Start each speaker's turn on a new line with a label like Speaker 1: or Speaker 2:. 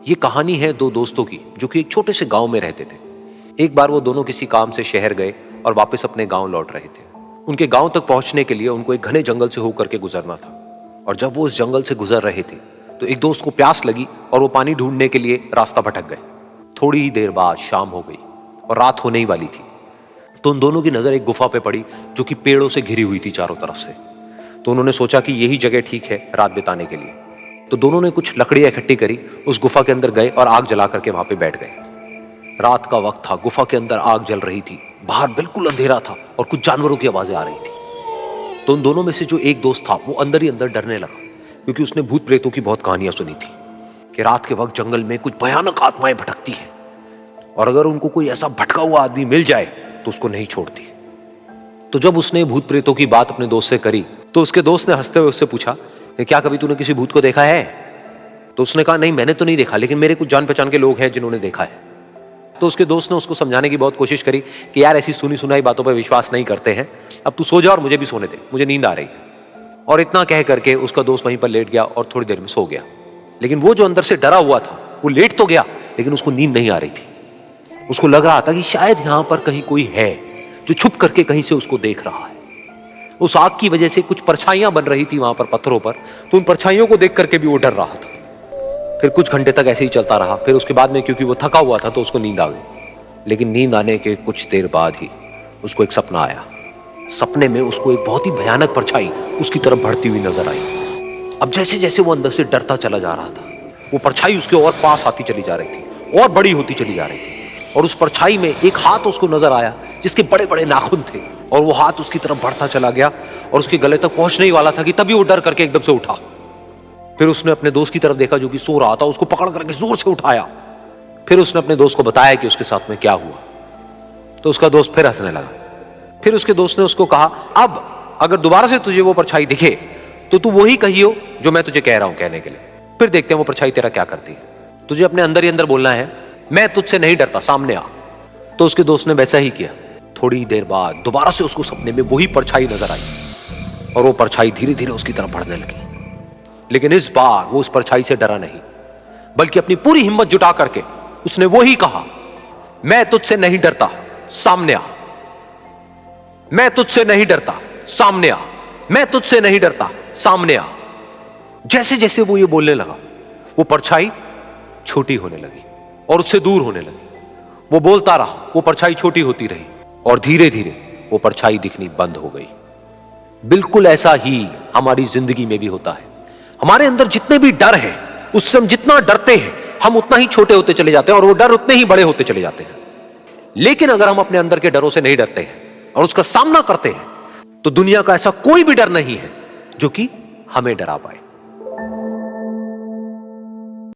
Speaker 1: ये कहानी है दो दोस्तों की जो कि एक छोटे से गांव में रहते थे। एक बार वो दोनों किसी काम से शहर गए और वापस अपने गांव लौट रहे थे। उनके गांव तक पहुंचने के लिए उनको एक घने जंगल से होकर के गुजरना था और जब वो उस जंगल से गुजर रहे थे तो एक दोस्त को प्यास लगी और वो पानी ढूंढने के लिए रास्ता भटक गए। थोड़ी ही देर बाद शाम हो गई और रात होने ही वाली थी। तो उन दोनों की नजर एक गुफा पे पड़ी जो कि पेड़ों से घिरी हुई थी चारों तरफ से। तो उन्होंने सोचा कि यही जगह ठीक है रात बिताने के लिए। तो दोनों ने कुछ लकड़ियां इकट्ठी करी, उस गुफा के अंदर गए और आग जला करके वहां पे बैठ गए। रात का वक्त था, गुफा के अंदर आग जल रही थी, बाहर बिल्कुल अंधेरा था और कुछ जानवरों की आवाजें आ रही थी। तो उन दोनों में से जो एक दोस्त था वो अंदर ही अंदर डरने लगा, क्योंकि उसने भूत प्रेतों की बहुत कहानियां सुनी थी कि रात के वक्त जंगल में कुछ भयानक आत्माएं भटकती हैं और अगर उनको कोई ऐसा भटका हुआ आदमी मिल जाए तो उसको नहीं छोड़ती। तो जब उसने भूत प्रेतों की बात अपने दोस्त से करी तो उसके दोस्त ने हंसते हुए उससे पूछा, क्या कभी तूने किसी भूत को देखा है? तो उसने कहा, नहीं मैंने तो नहीं देखा, लेकिन मेरे कुछ जान पहचान के लोग हैं जिन्होंने देखा है। तो उसके दोस्त ने उसको समझाने की बहुत कोशिश करी कि यार ऐसी सुनी सुनाई बातों पर विश्वास नहीं करते हैं, अब तू सो जा और मुझे भी सोने दे, मुझे नींद आ रही है। और इतना कह करके उसका दोस्त वहीं पर लेट गया और थोड़ी देर में सो गया। लेकिन वो जो अंदर से डरा हुआ था वो लेट तो गया, लेकिन उसको नींद नहीं आ रही थी। उसको लग रहा था कि शायद यहां पर कहीं कोई है जो छुप करके कहीं से उसको देख रहा है। उस आग की वजह से कुछ परछाइयां बन रही थी वहां पर पत्थरों पर, तो उन परछाइयों को देख करके भी वो डर रहा था। फिर कुछ घंटे तक ऐसे ही चलता रहा। फिर उसके बाद में क्योंकि वो थका हुआ था तो उसको नींद आ गई। लेकिन नींद आने के कुछ देर बाद ही उसको एक सपना आया। सपने में उसको एक बहुत ही भयानक परछाई उसकी तरफ बढ़ती हुई नजर आई। अब जैसे जैसे वो अंदर से डरता चला जा रहा था, वो परछाई उसके और पास आती चली जा रही थी और बड़ी होती चली जा रही थी। और उस परछाई में एक हाथ उसको नजर आया जिसके बड़े बड़े नाखून थे, और वो हाथ उसकी तरफ बढ़ता चला गया और उसके गले तक पहुंचने ही वाला था कि तभी वो डर करके एकदम से उठा। फिर उसने अपने दोस्त की तरफ देखा जो कि सो रहा था, उसको पकड़ करके जोर से उठाया। फिर उसने अपने दोस्त को बताया कि उसके साथ में क्या हुआ। तो उसका दोस्त फिर हंसने लगा। फिर उसके दोस्त ने उसको कहा, अब अगर दोबारा से तुझे वो परछाई दिखे तो तू वही कहियो जो मैं तुझे कह रहा हूं कहने के लिए, फिर देखते हैं वो परछाई तेरा क्या करती है। तुझे अपने अंदर ही अंदर बोलना है, मैं तुझसे नहीं डरता, सामने आ। तो उसके दोस्त ने वैसा ही किया। थोड़ी देर बाद दोबारा से उसको सपने में वही परछाई नजर आई और वो परछाई धीरे धीरे उसकी तरफ बढ़ने लगी। लेकिन इस बार वो उस परछाई से डरा नहीं, बल्कि अपनी पूरी हिम्मत जुटा करके उसने वही कहा, मैं तुझसे नहीं डरता, सामने आ। मैं तुझसे नहीं डरता, सामने आ। मैं तुझसे नहीं डरता, सामने आ। जैसे जैसे वो ये बोलने लगा, वो परछाई छोटी होने लगी और उससे दूर होने लगी। वो बोलता रहा, वो परछाई छोटी होती रही और धीरे धीरे वो परछाई दिखनी बंद हो गई। बिल्कुल ऐसा ही हमारी जिंदगी में भी होता है। हमारे अंदर जितने भी डर है, उससे हम जितना डरते हैं हम उतना ही छोटे होते चले जाते हैं और वो डर उतने ही बड़े होते चले जाते हैं। लेकिन अगर हम अपने अंदर के डरों से नहीं डरते हैं और उसका सामना करते हैं तो दुनिया का ऐसा कोई भी डर नहीं है जो कि हमें डरा पाए।